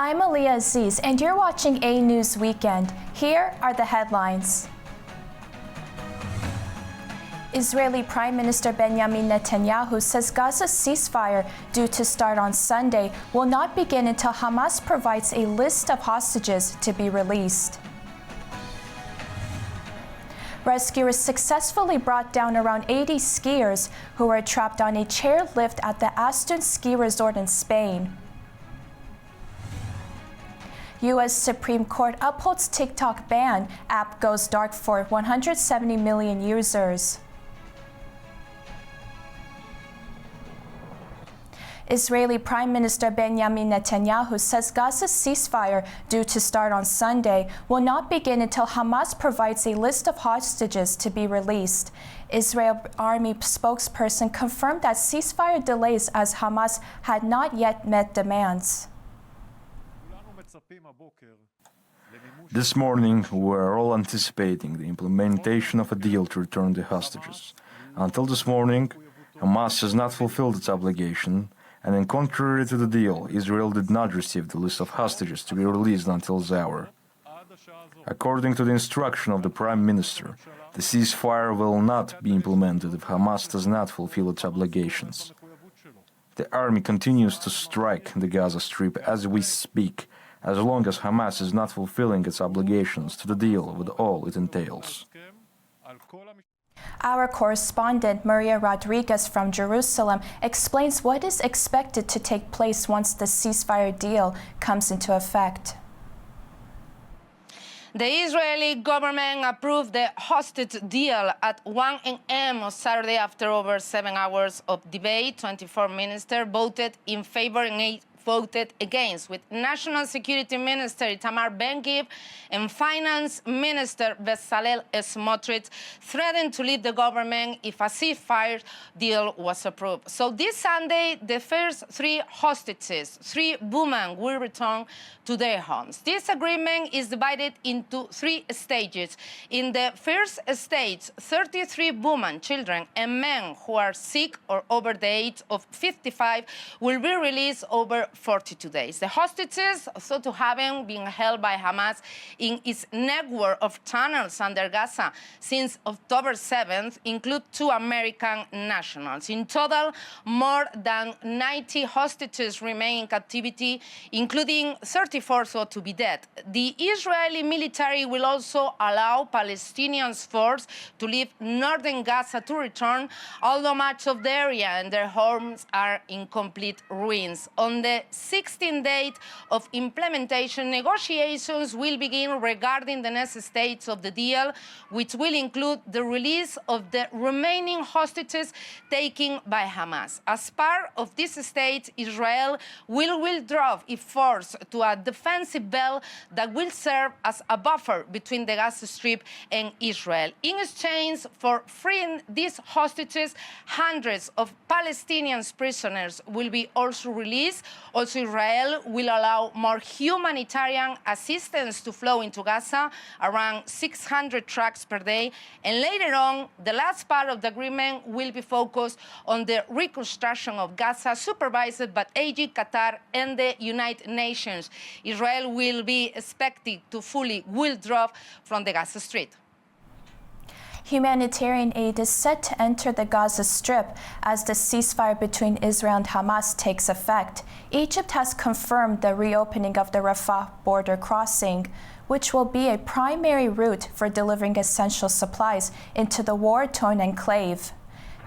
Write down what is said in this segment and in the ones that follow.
I'm AnewZ, and you're watching AnewZ Weekend. Here are the headlines. Israeli Prime Minister Benjamin Netanyahu says Gaza's ceasefire, due to start on Sunday, will not begin until Hamas provides a list of hostages to be released. Rescuers successfully brought down around 80 skiers who were trapped on a chairlift at the Astun ski resort in Spain. U.S. Supreme Court upholds TikTok ban. App goes dark for 170 million users. Israeli Prime Minister Benjamin Netanyahu says Gaza's ceasefire, due to start on Sunday, will not begin until Hamas provides a list of hostages to be released. Israel Army spokesperson confirmed that ceasefire delays as Hamas had not yet met demands. This morning, we were all anticipating the implementation of a deal to return the hostages. Until this morning, Hamas has not fulfilled its obligation, and in contrary to the deal, Israel did not receive the list of hostages to be released until this hour. According to the instruction of the Prime Minister, the ceasefire will not be implemented if Hamas does not fulfill its obligations. The army continues to strike the Gaza Strip as we speak, as long as Hamas is not fulfilling its obligations to the deal with all it entails. Our correspondent Maria Rodriguez from Jerusalem explains what is expected to take place once the ceasefire deal comes into effect. The Israeli government approved the hostage deal at 1 a.m. on Saturday after over 7 hours of debate. 24 ministers voted in favor and 8 voted against, with National Security Minister Itamar Ben-Gvir and Finance Minister Bezalel Smotrich threatened to leave the government if a ceasefire deal was approved. So this Sunday, the first 3 hostages, 3 women, will return to their homes. This agreement is divided into 3 stages. In the first stage, 33 women, children, and men who are sick or over the age of 55 will be released over 42 days. The hostages, thought to have been held by Hamas in its network of tunnels under Gaza since October 7th, include 2 American nationals. In total, more than 90 hostages remain in captivity, including 34 thought to be dead. The Israeli military will also allow Palestinian forces to leave northern Gaza to return, although much of the area and their homes are in complete ruins. On the 16th date of implementation, negotiations will begin regarding the next stage of the deal, which will include the release of the remaining hostages taken by Hamas. As part of this stage, Israel will withdraw its force to a defensive belt that will serve as a buffer between the Gaza Strip and Israel. In exchange for freeing these hostages, hundreds of Palestinian prisoners will be also released. Also, Israel will allow more humanitarian assistance to flow into Gaza, around 600 trucks per day. And later on, the last part of the agreement will be focused on the reconstruction of Gaza, supervised by Egypt, Qatar, and the United Nations. Israel will be expected to fully withdraw from the Gaza Strip. Humanitarian aid is set to enter the Gaza Strip as the ceasefire between Israel and Hamas takes effect. Egypt has confirmed the reopening of the Rafah border crossing, which will be a primary route for delivering essential supplies into the war-torn enclave.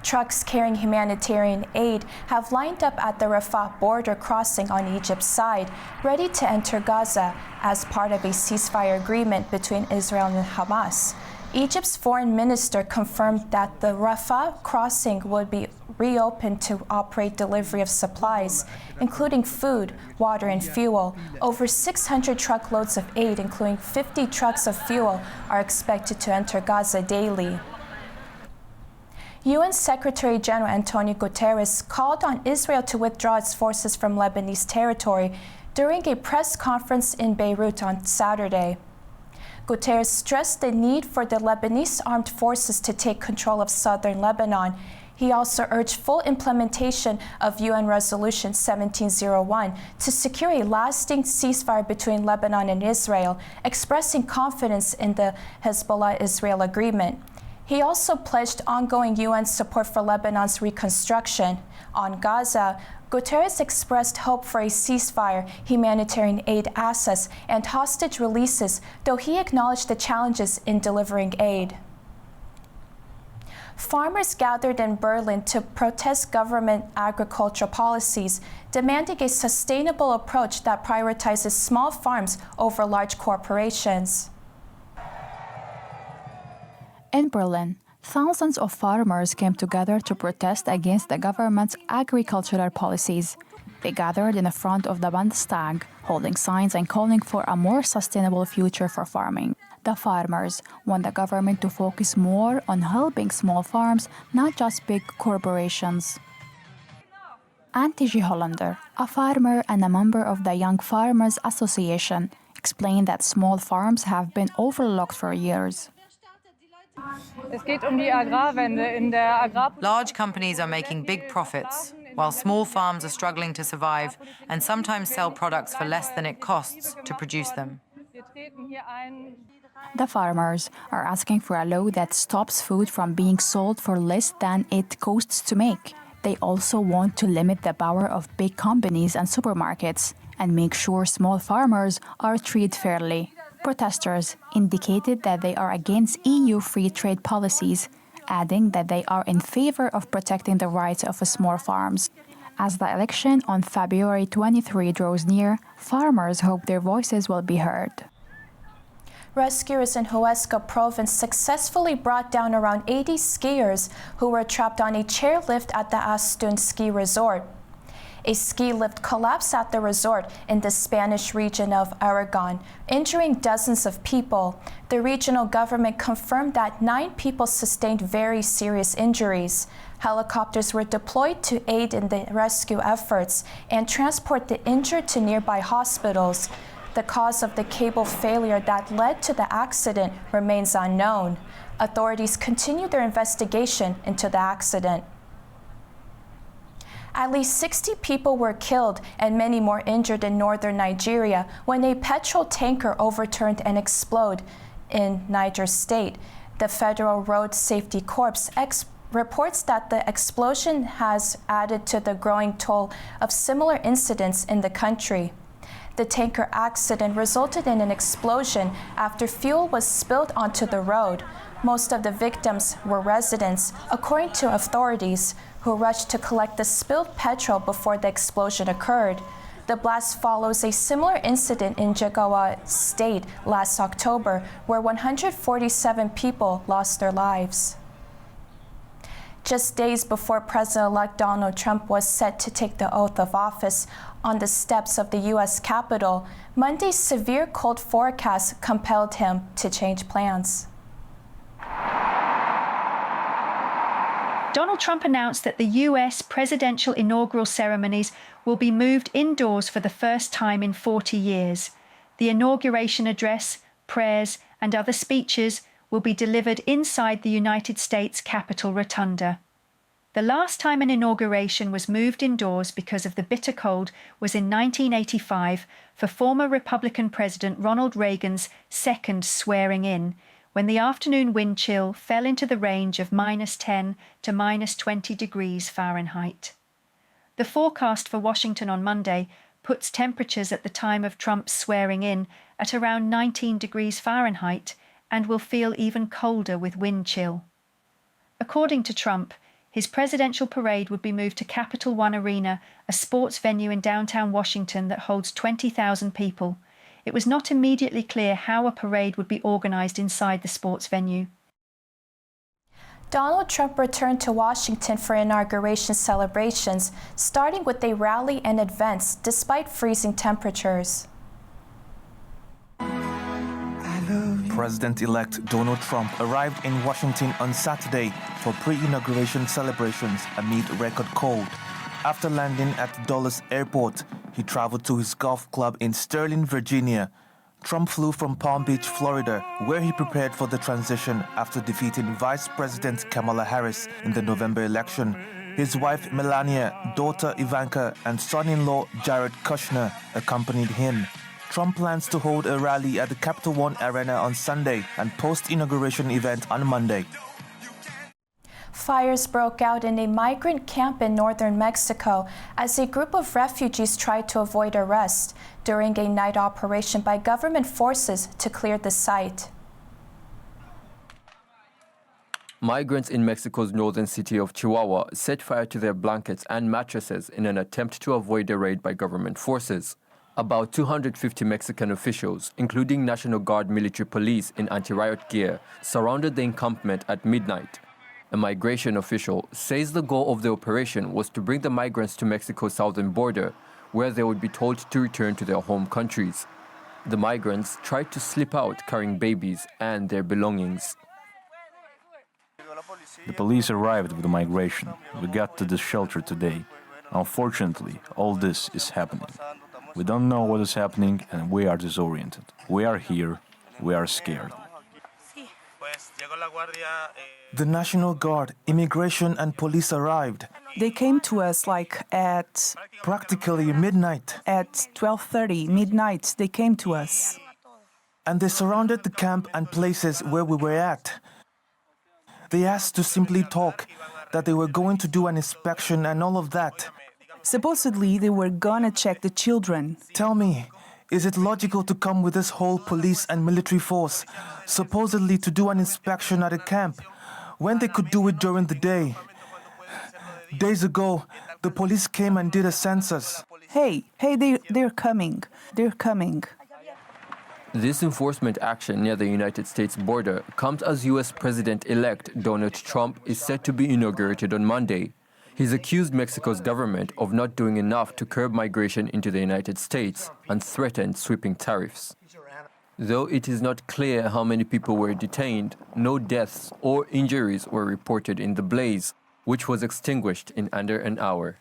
Trucks carrying humanitarian aid have lined up at the Rafah border crossing on Egypt's side, ready to enter Gaza as part of a ceasefire agreement between Israel and Hamas. Egypt's foreign minister confirmed that the Rafah crossing would be reopened to operate delivery of supplies, including food, water, and fuel. Over 600 truckloads of aid, including 50 trucks of fuel, are expected to enter Gaza daily. UN Secretary General Antonio Guterres called on Israel to withdraw its forces from Lebanese territory during a press conference in Beirut on Saturday. Guterres stressed the need for the Lebanese armed forces to take control of southern Lebanon. He also urged full implementation of UN Resolution 1701 to secure a lasting ceasefire between Lebanon and Israel, expressing confidence in the Hezbollah-Israel agreement. He also pledged ongoing UN support for Lebanon's reconstruction. On Gaza, Guterres expressed hope for a ceasefire, humanitarian aid access, and hostage releases, though he acknowledged the challenges in delivering aid. Farmers gathered in Berlin to protest government agricultural policies, demanding a sustainable approach that prioritizes small farms over large corporations. In Berlin, thousands of farmers came together to protest against the government's agricultural policies. They gathered in the front of the Bundestag, holding signs and calling for a more sustainable future for farming. The farmers want the government to focus more on helping small farms, not just big corporations. AnewZ Hollander, a farmer and a member of the Young Farmers Association, explained that small farms have been overlooked for years. Large companies are making big profits, while small farms are struggling to survive and sometimes sell products for less than it costs to produce them. The farmers are asking for a law that stops food from being sold for less than it costs to make. They also want to limit the power of big companies and supermarkets and make sure small farmers are treated fairly. Protesters indicated that they are against EU free trade policies, adding that they are in favor of protecting the rights of small farms. As the election on February 23 draws near, farmers hope their voices will be heard. Rescuers in Huesca province successfully brought down around 80 skiers who were trapped on a chairlift at the Astun ski resort. A ski lift collapsed at the resort in the Spanish region of Aragon, injuring dozens of people. The regional government confirmed that 9 people sustained very serious injuries. Helicopters were deployed to aid in the rescue efforts and transport the injured to nearby hospitals. The cause of the cable failure that led to the accident remains unknown. Authorities continue their investigation into the accident. At least 60 people were killed and many more injured in northern Nigeria when a petrol tanker overturned and exploded in Niger State. The Federal Road Safety Corps reports that the explosion has added to the growing toll of similar incidents in the country. The tanker accident resulted in an explosion after fuel was spilled onto the road. Most of the victims were residents, according to authorities, who rushed to collect the spilled petrol before the explosion occurred. The blast follows a similar incident in Jigawa State last October, where 147 people lost their lives. Just days before President-elect Donald Trump was set to take the oath of office on the steps of the U.S. Capitol, Monday's severe cold forecast compelled him to change plans. Donald Trump announced that the U.S. presidential inaugural ceremonies will be moved indoors for the first time in 40 years. The inauguration address, prayers, and other speeches will be delivered inside the United States Capitol Rotunda. The last time an inauguration was moved indoors because of the bitter cold was in 1985 for former Republican President Ronald Reagan's second swearing-in, when the afternoon wind chill fell into the range of -10 to -20 degrees Fahrenheit. The forecast for Washington on Monday puts temperatures at the time of Trump's swearing-in at around 19 degrees Fahrenheit and will feel even colder with wind chill. According to Trump, his presidential parade would be moved to Capital One Arena, a sports venue in downtown Washington that holds 20,000 people. It was not immediately clear how a parade would be organized inside the sports venue. Donald Trump returned to Washington for inauguration celebrations, starting with a rally and events despite freezing temperatures. President-elect Donald Trump arrived in Washington on Saturday for pre-inauguration celebrations amid record cold. After landing at Dulles Airport, he traveled to his golf club in Sterling, Virginia. Trump flew from Palm Beach, Florida, where he prepared for the transition after defeating Vice President Kamala Harris in the November election. His wife Melania, daughter Ivanka, and son-in-law Jared Kushner accompanied him. Trump plans to hold a rally at the Capital One Arena on Sunday and post-inauguration event on Monday. Fires broke out in a migrant camp in northern Mexico as a group of refugees tried to avoid arrest during a night operation by government forces to clear the site. Migrants in Mexico's northern city of Chihuahua set fire to their blankets and mattresses in an attempt to avoid a raid by government forces. About 250 Mexican officials, including National Guard military police in anti-riot gear, surrounded the encampment at midnight. A migration official says the goal of the operation was to bring the migrants to Mexico's southern border, where they would be told to return to their home countries. The migrants tried to slip out carrying babies and their belongings. The police arrived with the migration. We got to the shelter today. Unfortunately, all this is happening. We don't know what is happening and we are disoriented. We are here. We are scared. The National Guard, immigration and police arrived. They came to us at Practically midnight. 12:30 midnight. They came to us. And they surrounded the camp and places where we were at. They asked to simply talk, that they were going to do an inspection and all of that. Supposedly, they were gonna check the children. Tell me, is it logical to come with this whole police and military force, supposedly to do an inspection at a camp, when they could do it during the day? Days ago, the police came and did a census. Hey, they're coming. They're coming. This enforcement action near the United States border comes as U.S. President-elect Donald Trump is set to be inaugurated on Monday. He's accused Mexico's government of not doing enough to curb migration into the United States and threatened sweeping tariffs. Though it is not clear how many people were detained, no deaths or injuries were reported in the blaze, which was extinguished in under an hour.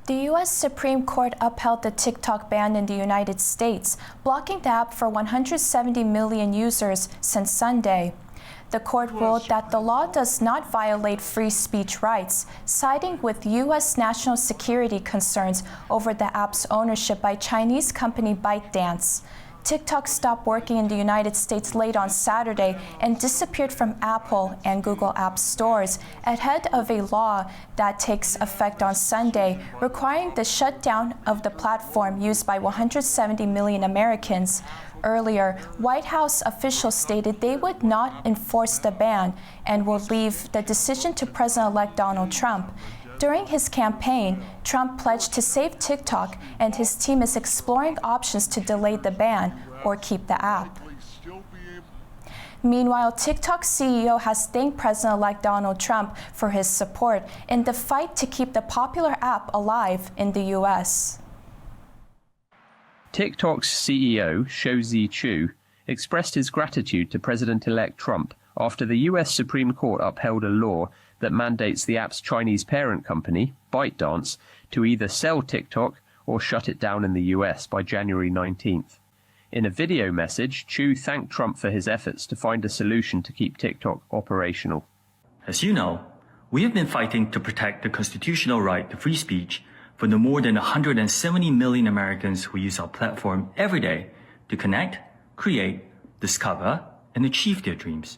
The U.S. Supreme Court upheld the TikTok ban in the United States, blocking the app for 170 million users since Sunday. The court ruled that the law does not violate free speech rights, siding with U.S. national security concerns over the app's ownership by Chinese company ByteDance. TikTok stopped working in the United States late on Saturday and disappeared from Apple and Google App stores ahead of a law that takes effect on Sunday, requiring the shutdown of the platform used by 170 million Americans. Earlier, White House officials stated they would not enforce the ban and will leave the decision to President-elect Donald Trump. During his campaign, Trump pledged to save TikTok, and his team is exploring options to delay the ban or keep the app. Meanwhile, TikTok's CEO has thanked President-elect Donald Trump for his support in the fight to keep the popular app alive in the U.S. TikTok's CEO, AnewZ Chu, expressed his gratitude to President-elect Trump after the U.S. Supreme Court upheld a law that mandates the app's Chinese parent company, ByteDance, to either sell TikTok or shut it down in the US by January 19th. In a video message, Chu thanked Trump for his efforts to find a solution to keep TikTok operational. As you know, we have been fighting to protect the constitutional right to free speech for the more than 170 million Americans who use our platform every day to connect, create, discover, and achieve their dreams.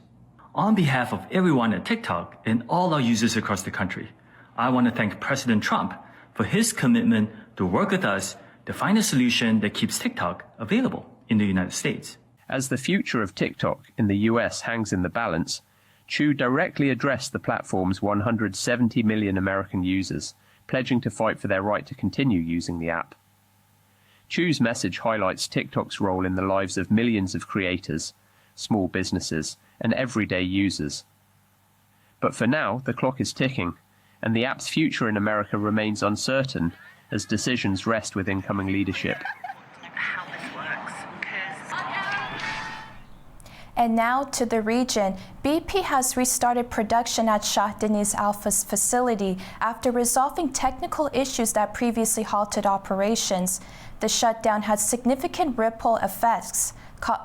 On behalf of everyone at TikTok and all our users across the country, I want to thank President Trump for his commitment to work with us to find a solution that keeps TikTok available in the United States. As the future of TikTok in the US hangs in the balance, Chu directly addressed the platform's 170 million American users, pledging to fight for their right to continue using the app. Chu's message highlights TikTok's role in the lives of millions of creators, small businesses, and everyday users. But for now, the clock is ticking, and the app's future in America remains uncertain as decisions rest with incoming leadership. And now to the region. BP has restarted production at Shah Deniz Alpha's facility after resolving technical issues that previously halted operations. The shutdown had significant ripple effects,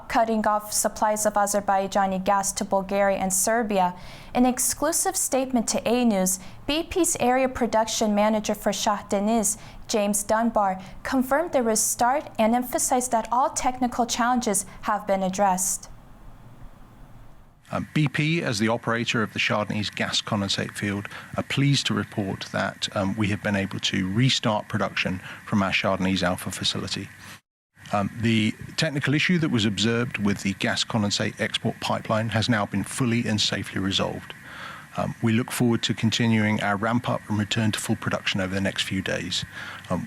cutting off supplies of Azerbaijani gas to Bulgaria and Serbia. In an exclusive statement to AnewZ, BP's area production manager for Shah Deniz, James Dunbar, confirmed the restart and emphasized that all technical challenges have been addressed. BP, as the operator of the Shah Deniz gas condensate field, are pleased to report that we have been able to restart production from our Shah Deniz Alpha facility. The technical issue that was observed with the gas condensate export pipeline has now been fully and safely resolved. We look forward to continuing our ramp up and return to full production over the next few days.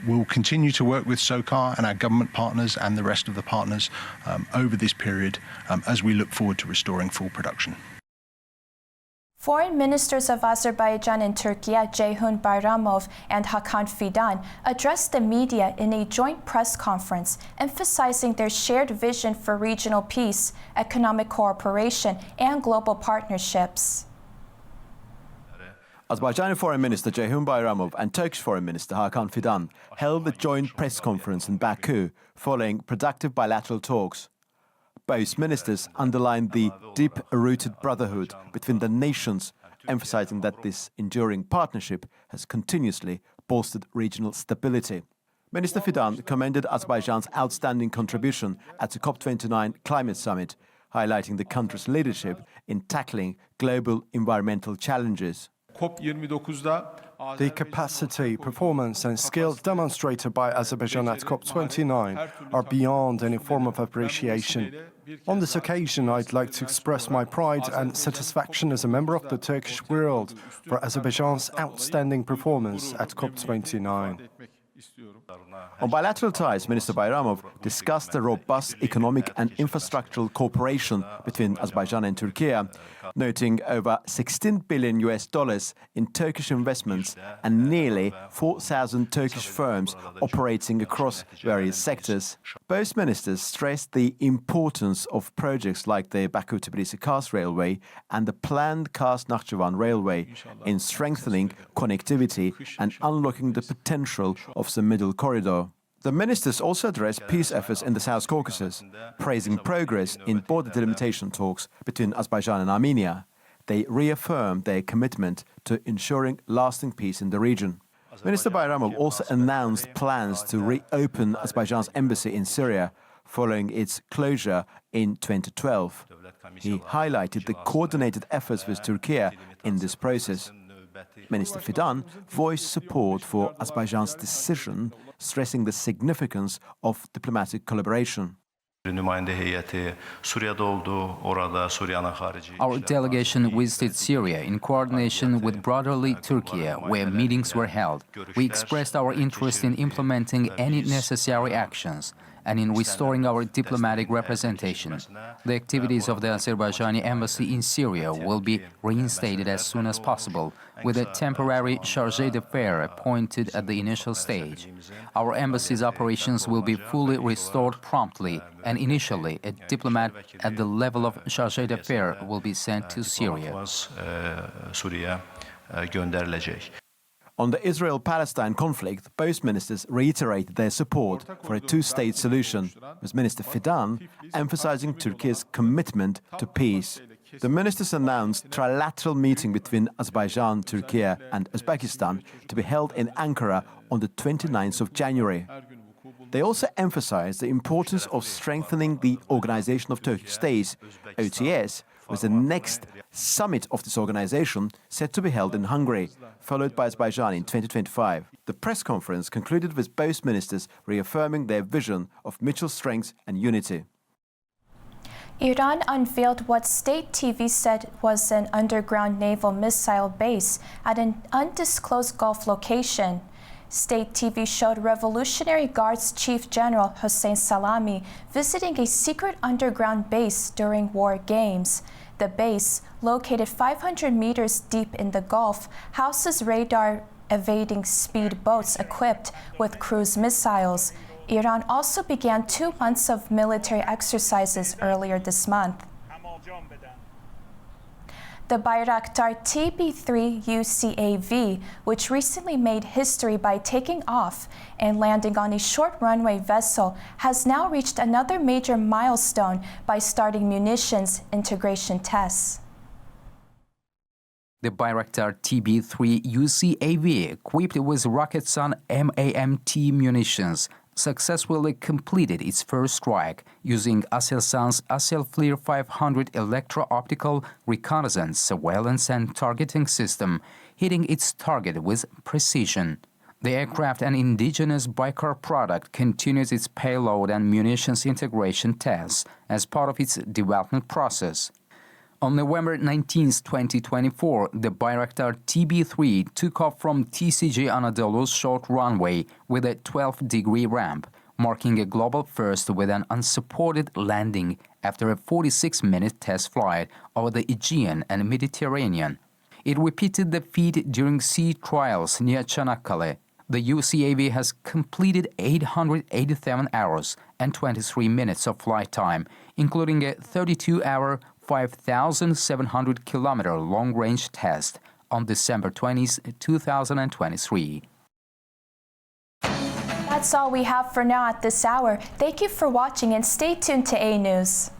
We'll continue to work with SOCAR and our government partners and the rest of the partners over this period as we look forward to restoring full production. Foreign ministers of Azerbaijan and Turkey, Ceyhun Bayramov and Hakan Fidan, addressed the media in a joint press conference, emphasizing their shared vision for regional peace, economic cooperation, and global partnerships. Azerbaijani Foreign Minister Ceyhun Bayramov and Turkish Foreign Minister Hakan Fidan held a joint press conference in Baku following productive bilateral talks. Both ministers underlined the deep-rooted brotherhood between the nations, emphasizing that this enduring partnership has continuously bolstered regional stability. Minister Fidan commended Azerbaijan's outstanding contribution at the COP29 climate summit, highlighting the country's leadership in tackling global environmental challenges. The capacity, performance and skills demonstrated by Azerbaijan at COP29 are beyond any form of appreciation. On this occasion, I'd like to express my pride and satisfaction as a member of the Turkish world for Azerbaijan's outstanding performance at COP29. On bilateral ties, Minister Bayramov discussed the robust economic and infrastructural cooperation between Azerbaijan and Turkey, noting over $16 billion in Turkish investments and nearly 4,000 Turkish firms operating across various sectors. Both ministers stressed the importance of projects like the Baku-Tbilisi-Kars Railway and the planned Kars-Nakhchivan Railway in strengthening connectivity and unlocking the potential of the Middle Corridor. The ministers also addressed peace efforts in the South Caucasus, praising progress in border delimitation talks between Azerbaijan and Armenia. They reaffirmed their commitment to ensuring lasting peace in the region. Minister Bayramov also announced plans to reopen Azerbaijan's embassy in Syria following its closure in 2012. He highlighted the coordinated efforts with Turkey in this process. Minister Fidan voiced support for Azerbaijan's decision, stressing the significance of diplomatic collaboration. Our delegation visited Syria in coordination with brotherly Turkey, where meetings were held. We expressed our interest in implementing any necessary actions and in restoring our diplomatic representation. The activities of the Azerbaijani embassy in Syria will be reinstated as soon as possible, with a temporary chargé d'affaires appointed at the initial stage. Our embassy's operations will be fully restored promptly, and initially a diplomat at the level of chargé d'affaires will be sent to Syria. On the Israel-Palestine conflict, both ministers reiterated their support for a two-state solution, with Minister Fidan emphasizing Turkey's commitment to peace. The ministers announced a trilateral meeting between Azerbaijan, Turkey and Uzbekistan to be held in Ankara on the 29th of January. They also emphasized the importance of strengthening the Organization of Turkish States, OTS, with the next summit of this organization set to be held in Hungary, followed by Azerbaijan in 2025. The press conference concluded with both ministers reaffirming their vision of mutual strength and unity. Iran unveiled what state TV said was an underground naval missile base at an undisclosed Gulf location. State TV showed Revolutionary Guards Chief General Hossein Salami visiting a secret underground base during war games. The base, located 500 meters deep in the Gulf, houses radar-evading speed boats equipped with cruise missiles. Iran also began 2 months of military exercises earlier this month. The Bayraktar TB3 UCAV, which recently made history by taking off and landing on a short runway vessel, has now reached another major milestone by starting munitions integration tests. The Bayraktar TB3 UCAV, equipped with Roketsan MAMT munitions, successfully completed its first strike using Aselsan's Aselflir 500 electro-optical reconnaissance, surveillance and targeting system, hitting its target with precision. The aircraft, an indigenous Baykar product, continues its payload and munitions integration tests as part of its development process. On November 19, 2024, the Bayraktar TB3 took off from TCG Anadolu's short runway with a 12-degree ramp, marking a global first with an unsupported landing after a 46-minute test flight over the Aegean and Mediterranean. It repeated the feat during sea trials near Çanakkale. The UCAV has completed 887 hours and 23 minutes of flight time, including a 32-hour, 5,700-kilometer long-range test on December 20, 2023. That's all we have for now at this hour. Thank you for watching and stay tuned to AnewZ.